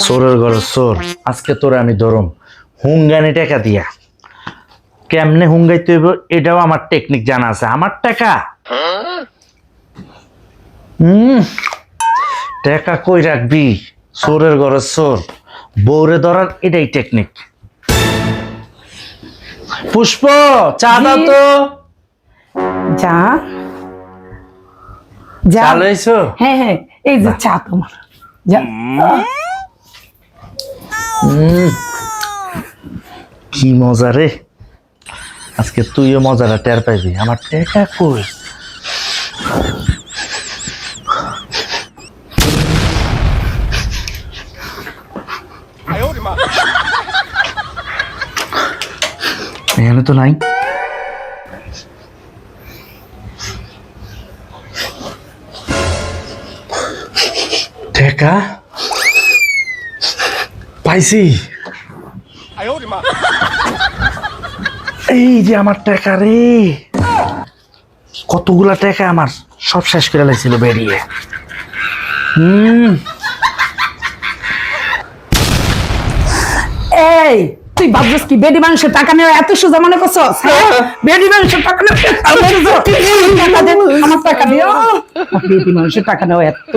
চোরের ঘরে চোর, আজকে তোরে আমি ধরম হুঙ্গানি টাকা দিয়া। কেমনে হুঙ্গাইতে হইব এটাও আমার টেকনিক জানা আছে। আমার টাকা টাকা কই রাখবি? চোরের ঘরে চোর, বউরে ধরার এটাই টেকনিক। পুষ্প, চা দাও তো। যা যা। চাল হইছো? হ্যাঁ হ্যাঁ, এই যে চা তোমার। যা। কি মজা রে, আজকে তুইও মজাটা টের পাইবি। আমার টাকা কই? এখানে তো নাই। টাকা পাইছি। এই যে আমার টাকা রে, কতগুলা টাকা আমার সব শেষ করে লাগছিল বেরিয়ে। এই তুই ভাবছিস কি বেডি মানুষের টাকা নেওয়া এত সোজা মনে করছস? বেডি মানুষের টাকা নেওয়া আমার টাকা দিও। বেডি মানুষের টাকা নেওয়া এত